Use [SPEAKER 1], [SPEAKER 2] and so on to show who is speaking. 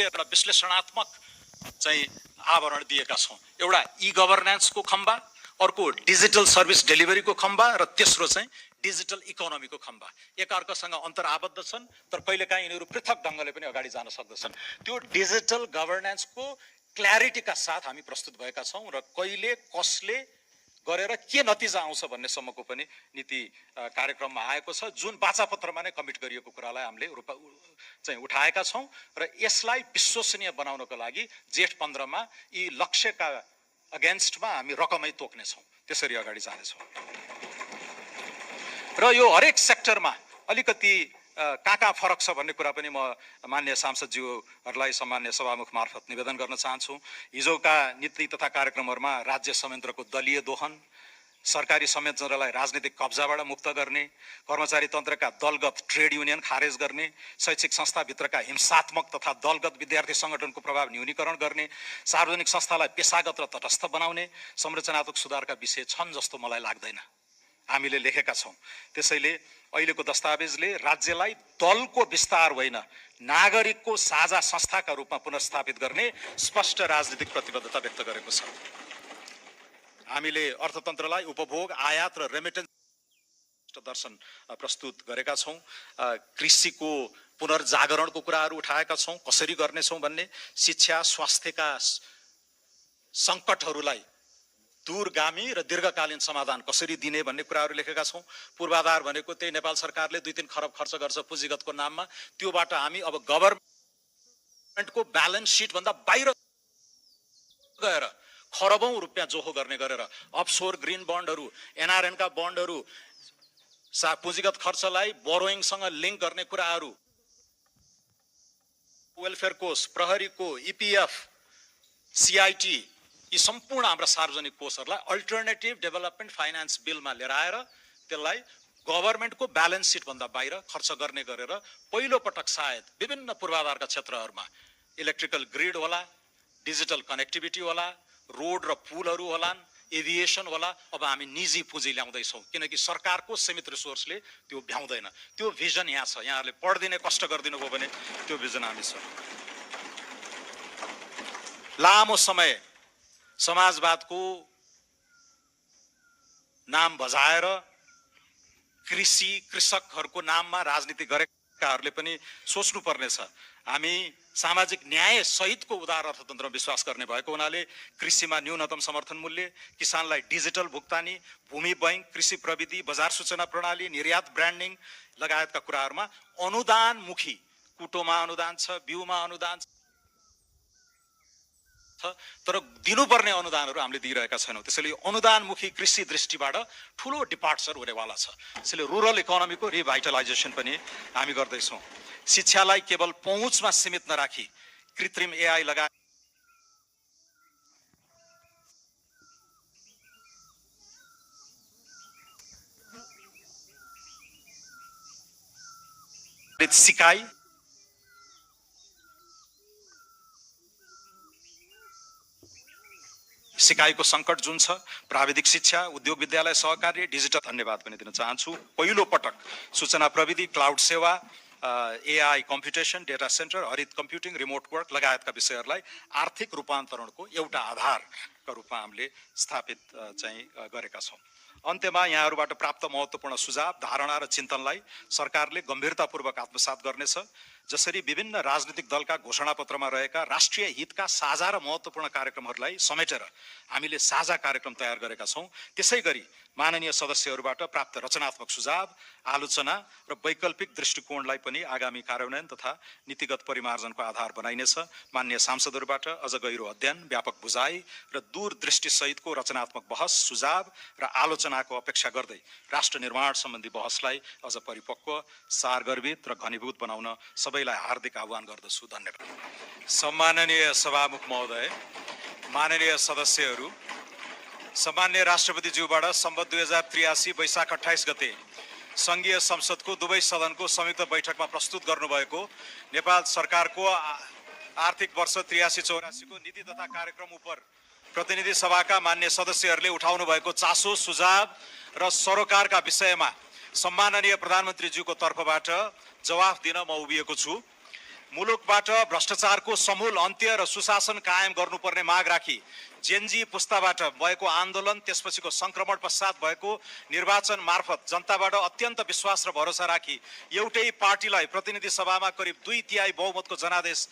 [SPEAKER 1] एउटा विश्लेषणात्मक चाहिँ आवरण दिएका छौँ। एउटा ई गभर्नेन्सको खम्बा, अर्को डिजिटल सर्भिस डेलिभरीको खम्बा र तेस्रो चाहिँ डिजिटल इकोनोमीको खम्बा। एकअर्कासँग अन्तर आबद्ध छन् तर कहिलेकाहीँ यिनीहरू पृथक ढङ्गले पनि अगाडि जान सक्दछन्। त्यो डिजिटल गभर्नेन्सको क्ल्यारिटीका साथ हामी प्रस्तुत भएका छौँ र कहिले कसले गरेर के नतिजा आउँछ भन्ने सम्मको पनि नीति कार्यक्रममा आएको छ, जुन बाचापत्रमा नै कमिट गरिएको कुरालाई हामीले चाहिँ उठाएका छौँ र यसलाई विश्वसनीय बनाउनको लागि जेठ 15 मा यी लक्ष्यका अगेन्स्टमा हामी रकमै तोक्नेछौँ, त्यसरी अगाडि जानेछौँ। र यो हरेक सेक्टरमा अलिकति कहाँ फरक छ भन्ने कुरा पनि म मान्य सांसदज्यूहरूलाई सम्मान्य सभामुख मार्फत निवेदन गर्न चाहन्छु। हिजोका नीति तथा कार्यक्रमहरूमा राज्य संयन्त्रको दलीय दोहन, सरकारी संयन्त्रलाई राजनीतिक कब्जाबाट मुक्त गर्ने, कर्मचारी तन्त्रका दलगत ट्रेड युनियन खारेज गर्ने, शैक्षिक संस्थाभित्रका हिंसात्मक तथा दलगत विद्यार्थी संगठनको प्रभाव न्यूनीकरण गर्ने, सार्वजनिक संस्थालाई पेशागत र तटस्थ बनाउने संरचनात्मक सुधारका विषय छन् जस्तो मलाई लाग्दैन। हामीले लेखेका छौँ। त्यसैले अहिलेको दस्तावेजले राज्यलाई दलको विस्तार होइन, नागरिकको साझा संस्थाका रूपमा पुनर्स्थापित गर्ने स्पष्ट राजनीतिक प्रतिबद्धता व्यक्त गरेको छ। हामीले अर्थतन्त्रलाई उपभोग, आयात र रेमिटेन्स दर्शन प्रस्तुत गरेका छौँ। कृषिको पुनर्जागरणको कुराहरू उठाएका छौँ, कसरी गर्नेछौँ भन्ने, शिक्षा स्वास्थ्यका सङ्कटहरूलाई दूरगामी र दीर्घकालीन समाधान कसरी दिने भन्ने कुराहरू लेखेका छौँ। पूर्वाधार भनेको त्यही नेपाल सरकारले 2-3 खरब खर्च गर्छ पुँजीगतको नाममा, त्योबाट हामी अब गभर्नमेन्टको ब्यालेन्स सिट भन्दा बाहिर गएर खरबौं रुपियाँ जोहो गर्ने गरेर अफसोर ग्रीन बन्डहरू, एनआरएन का बन्डहरू, पुँजीगत खर्चलाई बोरोइङसँग लिङ्क गर्ने कुराहरू, वेलफेयर कोष, प्रहरीको, इपीएफ, सीआईटी, यी सम्पूर्ण हाम्रा सार्वजनिक कोषहरूलाई अल्टरनेटिभ डेभलपमेन्ट फाइनान्स बिलमा लिएर आएर त्यसलाई गभर्नमेन्टको ब्यालेन्स सिट भन्दा बाहिर खर्च गर्ने गरेर पहिलो पटक सायद विभिन्न पूर्वाधारका क्षेत्रहरूमा इलेक्ट्रिकल ग्रिड होला, डिजिटल कनेक्टिभिटी होला, रोड र पुलहरू होलान्, एभिएसन होला, अब हामी निजी पुँजी ल्याउँदैछौँ किनकि सरकारको सीमित रिसोर्सले त्यो भ्याउँदैन। त्यो भिजन यहाँ छ, यहाँहरूले पढ्दिने कष्ट गरिदिनु भयो भने त्यो भिजन हामी छ। लामो समय समाजवादको नाम बजाएर कृषकहरूको नाममा राजनीति गरेकाहरूले पनि सोच्नु पर्नेछ। हामी सामाजिक न्याय सहितको उदार अर्थतन्त्रमा विश्वास गर्ने भएको हुनाले कृषिमा न्यूनतम समर्थन मूल्य, किसानलाई डिजिटल भुक्तानी, भूमि बैंक, कृषि प्रविधि, बजार सूचना प्रणाली, निर्यात ब्रान्डिङ लगायतका कुराहरूमा अनुदानमुखी, कुटोमा अनुदान छ, बिउमा अनुदान छ, तर दिनुपर्ने अनुदानहरू हामीले दिइरहेका छैनौँ। त्यसैले अनुदानमुखी कृषि दृष्टिबाट ठुलो डिपार्चर हुनेवाला छ। त्यसैले रुरल इकोनोमीको रिभाइटलाइजेसन पनि हामी गर्दैछौँ। शिक्षालाई केवल पहुँचमा सीमित नराखी कृत्रिम एआई लगायत सिकाइ, सिकाइको संकट जुन छ, प्राविधिक शिक्षा, उद्योग विद्यालय सहकार्य, डिजिटल धन्यवाद पनि दिन चाहन्छु। पहिलो पटक सूचना प्रविधि, क्लाउड सेवा, एआई कम्प्युटेसन, डेटा सेन्टर, हरित कम्प्युटिङ, रिमोट वर्क लगायतका विषयहरूलाई आर्थिक रूपान्तरणको एउटा आधारका रूपमा हामीले स्थापित चाहिँ गरेका छौँ। अन्त्यमा यहाँहरूबाट प्राप्त महत्त्वपूर्ण सुझाव, धारणा र चिन्तनलाई सरकारले गम्भीरतापूर्वक आत्मसात गर्नेछ। जसरी विभिन्न राजनीतिक दलका घोषणापत्रमा रहेका राष्ट्रिय हितका साझा र महत्त्वपूर्ण कार्यक्रमहरूलाई समेटेर हामीले साझा कार्यक्रम तयार गरेका छौँ, त्यसै गरी माननीय सदस्यहरूबाट प्राप्त रचनात्मक सुझाव, आलोचना र वैकल्पिक दृष्टिकोणलाई पनि आगामी कार्यान्वयन तथा नीतिगत परिमार्जनको आधार बनाइनेछ। माननीय सांसदहरूबाट अझ गहिरो अध्ययन, व्यापक बुझाइ र दूरदृष्टि सहितको रचनात्मक बहस, सुझाव र आलोचनाको अपेक्षा गर्दै राष्ट्र निर्माण सम्बन्धी बहसलाई अझ परिपक्व, सारगर्भित र घनीभूत बनाउन सबैलाई हार्दिक आह्वान गर्दछु। धन्यवाद। सम्माननीय सभामुख महोदय, माननीय सदस्यहरू, सम्मान्य राष्ट्रपतिज्यूबाट सम्वत 2083 वैशाख 28 गते संघीय संसदको दुवै सदनको संयुक्त बैठकमा प्रस्तुत गर्नुभएको नेपाल सरकारको आर्थिक वर्ष 83-84 को नीति तथा कार्यक्रम उप प्रतिनिधि सभाका मान्य सदस्यहरूले उठाउनु भएको चासो, सुझाव र सरोकारका विषयमा सम्माननीय प्रधानमन्त्रीज्यूको तर्फबाट जवाफ दिन म उभिएको छु। मुलुकबाट भ्रष्टाचारको समूल अन्त्य र सुशासन कायम गर्नुपर्ने माग राखी जेनजी पुस्ताबाट भएको आन्दोलन त्यसपछिको संक्रमण पश्चात भएको निर्वाचन मार्फत जनताबाट अत्यन्त विश्वास र भरोसा राखी एउटै पार्टीलाई प्रतिनिधि सभामा करिब 2/3 बहुमतको जनादेश